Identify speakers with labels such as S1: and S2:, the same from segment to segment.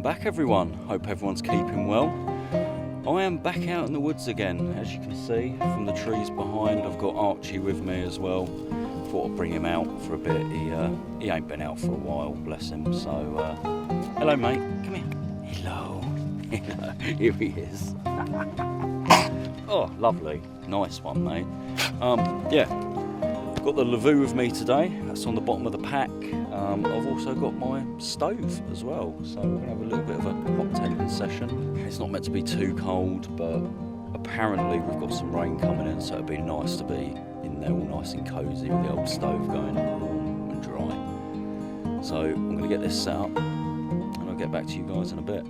S1: Welcome back everyone, hope everyone's keeping well. I am back out in the woods again, as you can see from the trees behind. I've got Archie with me as well. Thought I'd bring him out for a bit. He ain't been out for a while, bless him. So hello mate, come here. Hello. Here he is. Oh, lovely, nice one mate. Yeah, got the lavvu with me today, that's on the bottom of the pack. I've also got my stove as well, so we're going to have a little bit of a hot tenting session. It's not meant to be too cold, but apparently we've got some rain coming in, so it'd be nice to be in there all nice and cosy with the old stove going warm and dry. So I'm going to get this set up and I'll get back to you guys in a bit.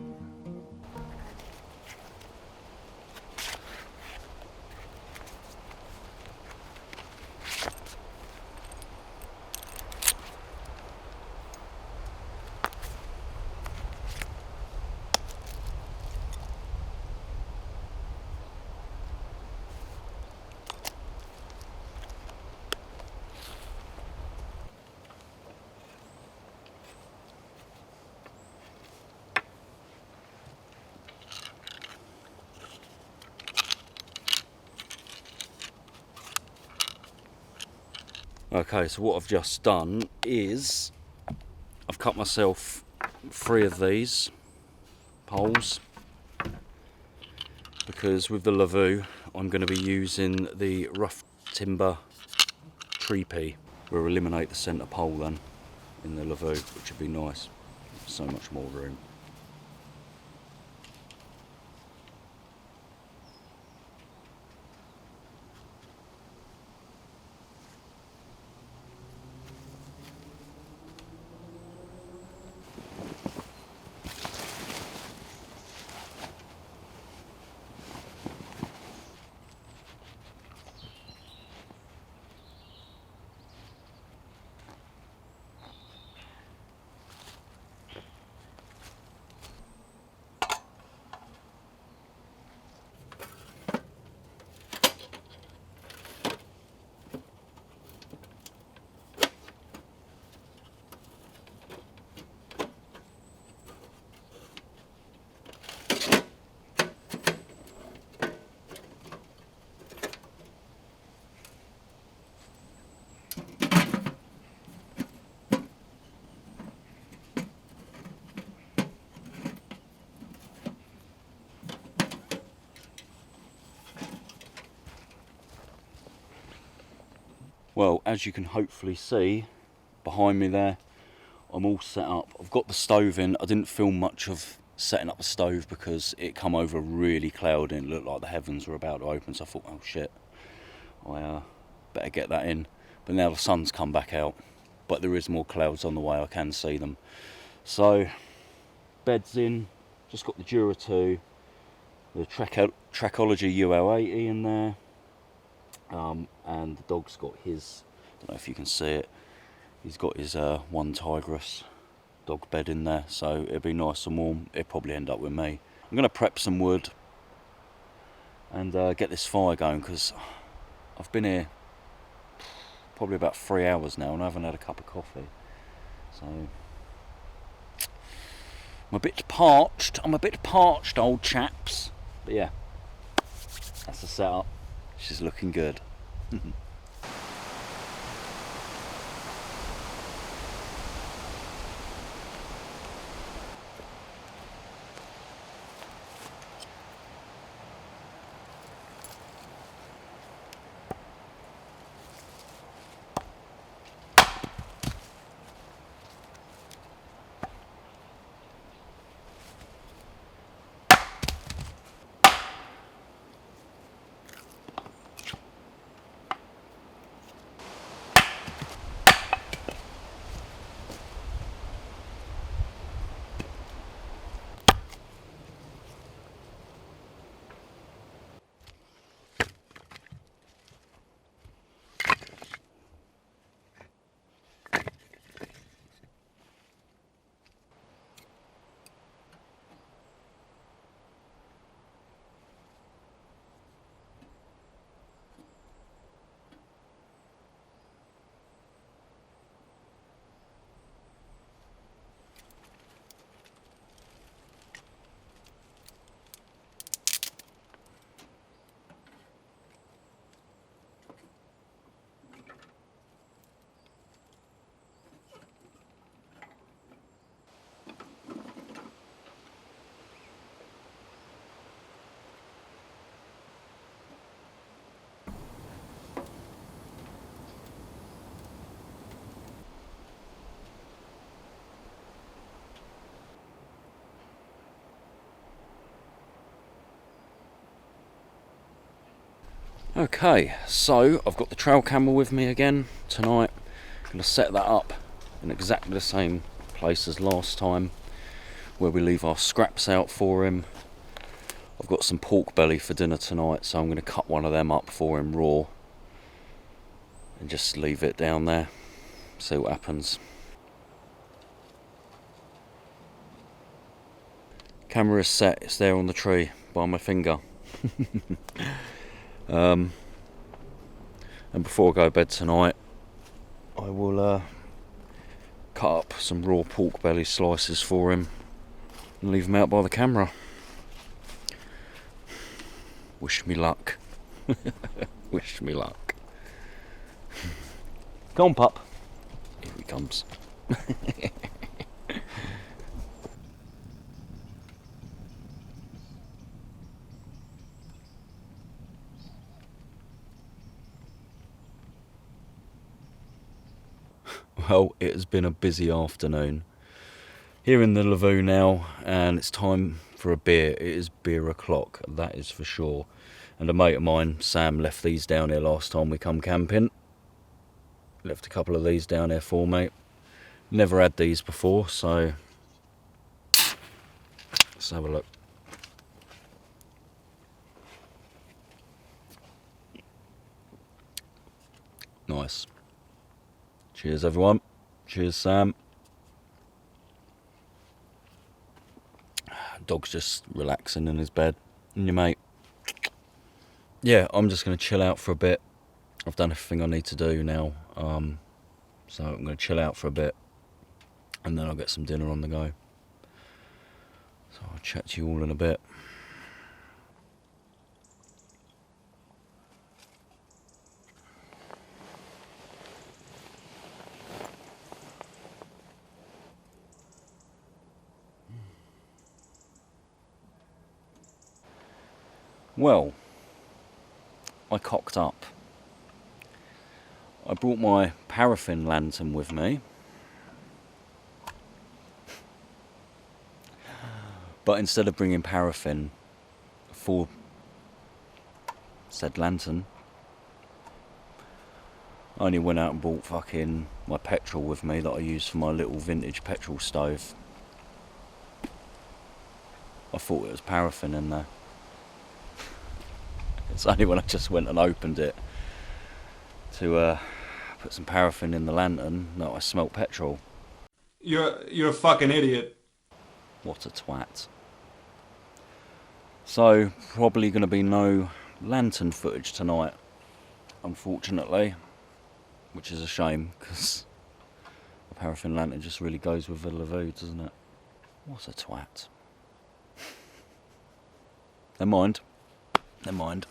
S1: Okay, so what I've just done is I've cut myself 3 of these poles because with the lavvu I'm going to be using the rough timber tree pea. We'll eliminate the centre pole then in the lavvu, which would be nice, so much more room. Well, as you can hopefully see behind me there, I'm all set up. I've got the stove in. I didn't film much of setting up the stove because it come over really cloudy and it looked like the heavens were about to open, so I thought, oh shit, I better get that in. But now the sun's come back out, but there is more clouds on the way, I can see them. So, bed's in, just got the Dura 2, the Trackology UL80 in there. And the dog's got his, I don't know if you can see it, he's got his one tigress dog bed in there, so it'll be nice and warm. It'll probably end up with me. I'm going to prep some wood and get this fire going because I've been here probably about 3 hours now and I haven't had a cup of coffee, so I'm a bit parched, old chaps, but yeah, that's the setup. She's looking good. Okay, so I've got the trail camera with me again tonight. I'm going to set that up in exactly the same place as last time, where we leave our scraps out for him. I've got some pork belly for dinner tonight, so I'm going to cut one of them up for him raw and just leave it down there, see what happens. Camera is set, it's there on the tree by my finger. And before I go to bed tonight, I will cut up some raw pork belly slices for him and leave them out by the camera. Wish me luck. Wish me luck. Come on, pup. Here he comes. Well, it has been a busy afternoon here in the lavvu now, and it's time for a beer. It is beer o'clock, that is for sure. And a mate of mine, Sam, left these down here last time we come camping. Left a couple of these down here for me. Never had these before, so let's have a look. Nice. Cheers, everyone. Cheers, Sam. Dog's just relaxing in his bed. And your mate. Yeah, I'm just going to chill out for a bit. I've done everything I need to do now. So I'm going to chill out for a bit. And then I'll get some dinner on the go. So I'll chat to you all in a bit. Well, I cocked up. I brought my paraffin lantern with me. But instead of bringing paraffin for said lantern, I only went out and bought fucking my petrol with me that I use for my little vintage petrol stove. I thought it was paraffin in there. It's only when I just went and opened it to put some paraffin in the lantern that I smelt petrol.
S2: You're a fucking idiot.
S1: What a twat. So, probably going to be no lantern footage tonight, unfortunately, which is a shame, because the paraffin lantern just really goes with the lavvu, doesn't it? What a twat. Never mind. Never mind.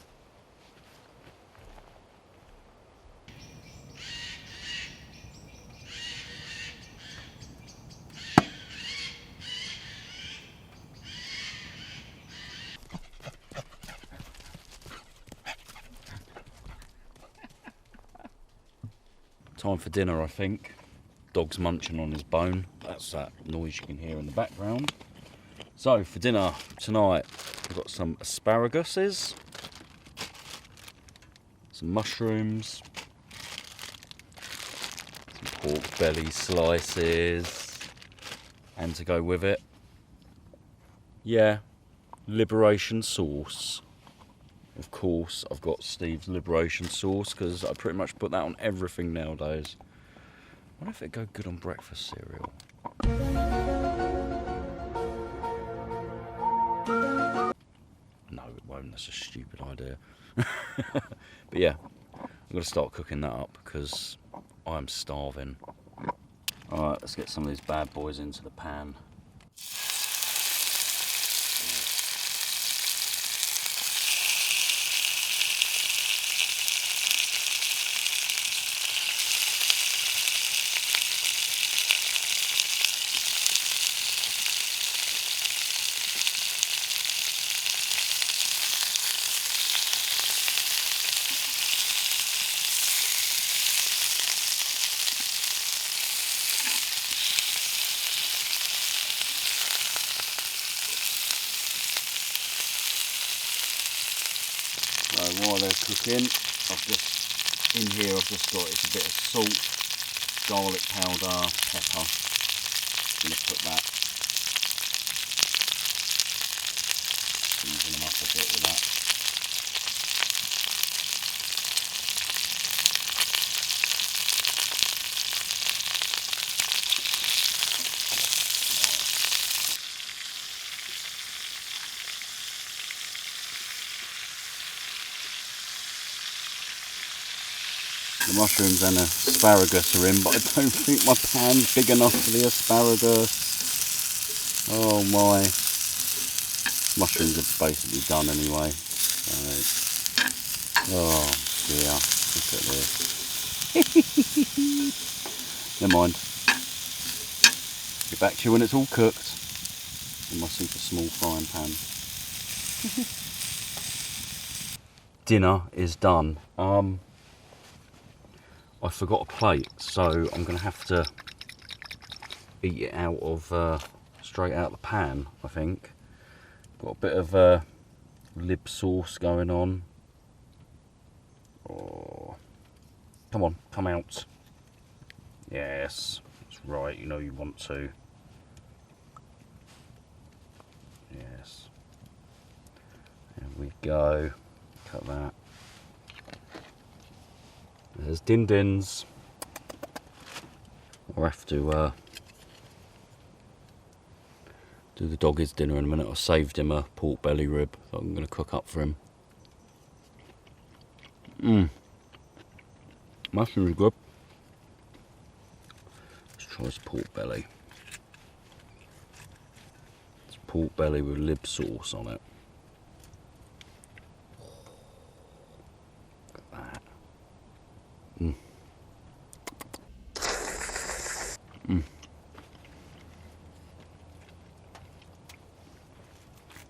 S1: Time for dinner, I think. Dog's munching on his bone. That's that noise you can hear in the background. So, for dinner tonight, we've got some asparaguses, some mushrooms, some pork belly slices, and to go with it, yeah, Liberation sauce. Of course, I've got Steve's Liberation sauce because I pretty much put that on everything nowadays. I wonder if it'd go good on breakfast cereal. No, it won't. That's a stupid idea. But yeah, I'm going to start cooking that up because I'm starving. Alright, let's get some of these bad boys into the pan. while they're cooking, I've just got it's a bit of salt, garlic powder, pepper. I'm going to put that, season them up a bit with that. The mushrooms and asparagus are in, but I don't think my pan's big enough for the asparagus. Oh my. Mushrooms are basically done anyway. So, oh dear, look at this. Never mind. Get back to you when it's all cooked in my super small frying pan. Dinner is done. I forgot a plate, so I'm going to have to eat it out of straight out of the pan, I think. Got a bit of lib sauce going on. Oh, come on, come out. Yes, that's right, you know you want to. Yes. There we go. Cut that. There's Din Din's. I'll have to do the doggy's dinner in a minute. I saved him a pork belly rib that I'm going to cook up for him. Mushrooms are good. Let's try this pork belly. It's pork belly with lib sauce on it. Look at that.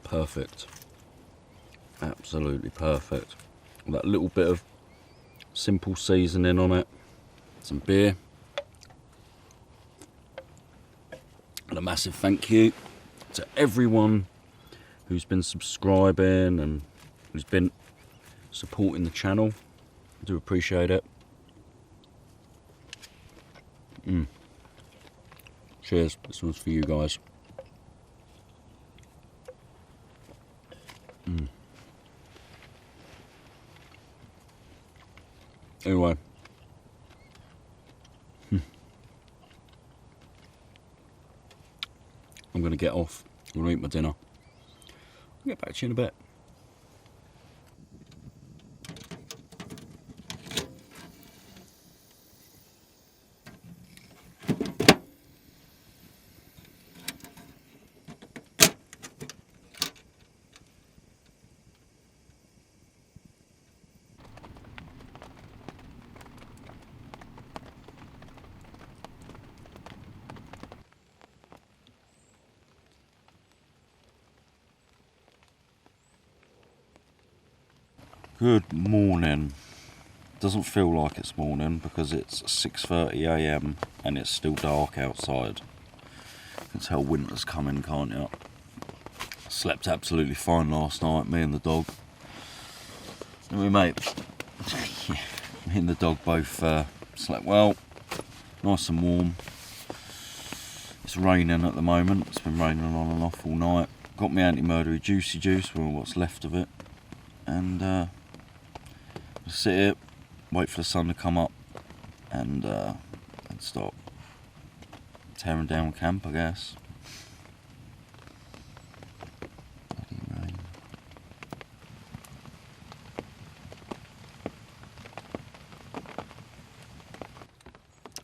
S1: Perfect. Absolutely perfect. That little bit of simple seasoning on it. Some beer. And a massive thank you to everyone who's been subscribing and who's been supporting the channel. I do appreciate it. Cheers. This one's for you guys. Anyway. I'm going to get off. I'm going to eat my dinner. I'll get back to you in a bit. Good morning. Doesn't feel like it's morning because it's 6:30 AM and it's still dark outside. You can tell winter's coming, can't you? Slept absolutely fine last night, me and the dog. And we mate, yeah, me and the dog both slept well, nice and warm. It's raining at the moment. It's been raining on and off all night. Got my anti-murdery juicy juice, well, what's left of it, and sit here, wait for the sun to come up, and start tearing down camp, I guess. Bloody rain.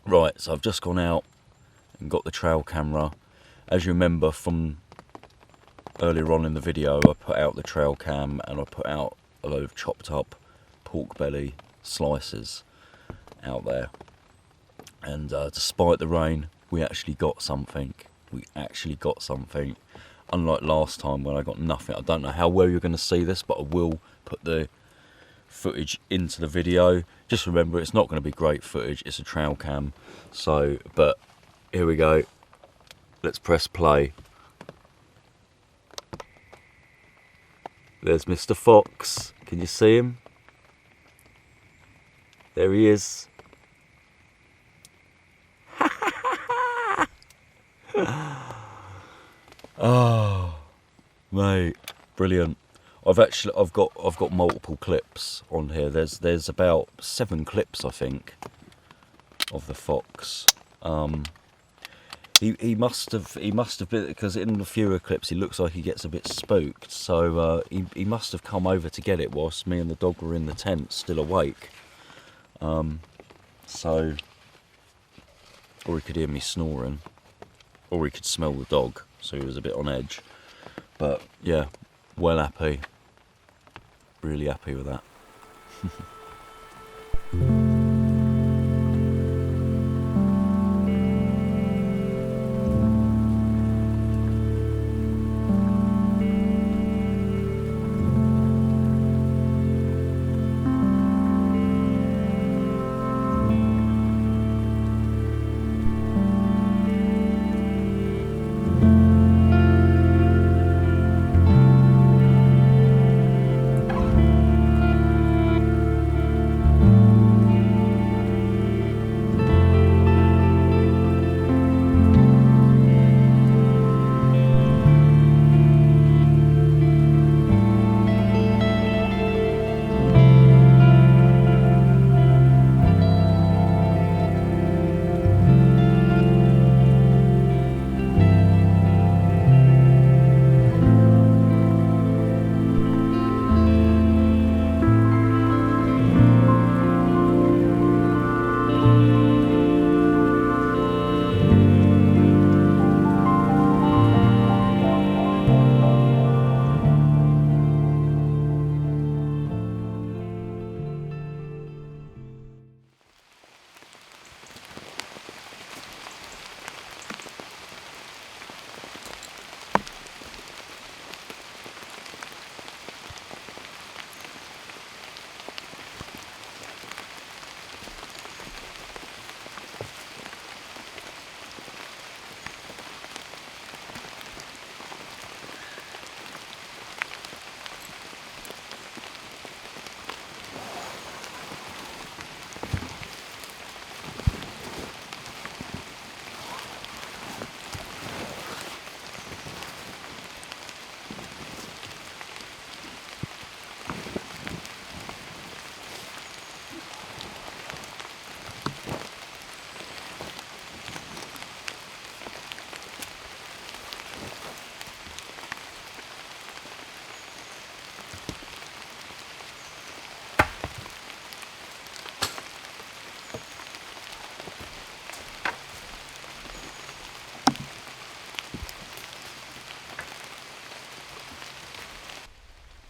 S1: Right, so I've just gone out and got the trail camera. As you remember from earlier on in the video, I put out the trail cam and I put out a load of chopped up pork belly slices out there, and despite the rain, we actually got something. Unlike last time when I got nothing. I don't know how well you're going to see this, but I will put the footage into the video. Just remember, it's not going to be great footage, it's a trail cam. So, but here we go. Let's press play. There's Mr. Fox. Can you see him? There he is. Oh, mate, brilliant. I've got multiple clips on here. There's about 7 clips, I think, of the fox. He must have been, because in the fewer clips he looks like he gets a bit spooked. So he must have come over to get it whilst me and the dog were in the tent, still awake. So, or he could hear me snoring, or he could smell the dog, so he was a bit on edge. But yeah, well happy, really happy with that.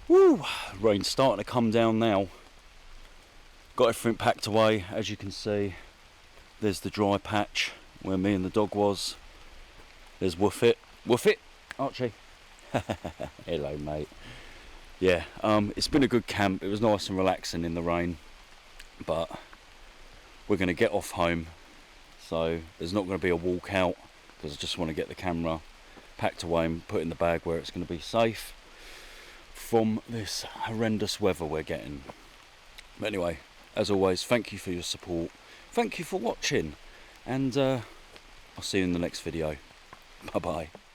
S1: Woo! Rain's starting to come down now. Got everything packed away, as you can see. There's the dry patch where me and the dog was. There's Woof It, Archie. Hello, mate. Yeah, it's been a good camp. It was nice and relaxing in the rain, but we're going to get off home. So there's not going to be a walk out, because I just want to get the camera packed away and put in the bag where it's going to be safe from this horrendous weather we're getting. But anyway, as always, thank you for your support, thank you for watching, and I'll see you in the next video. Bye bye.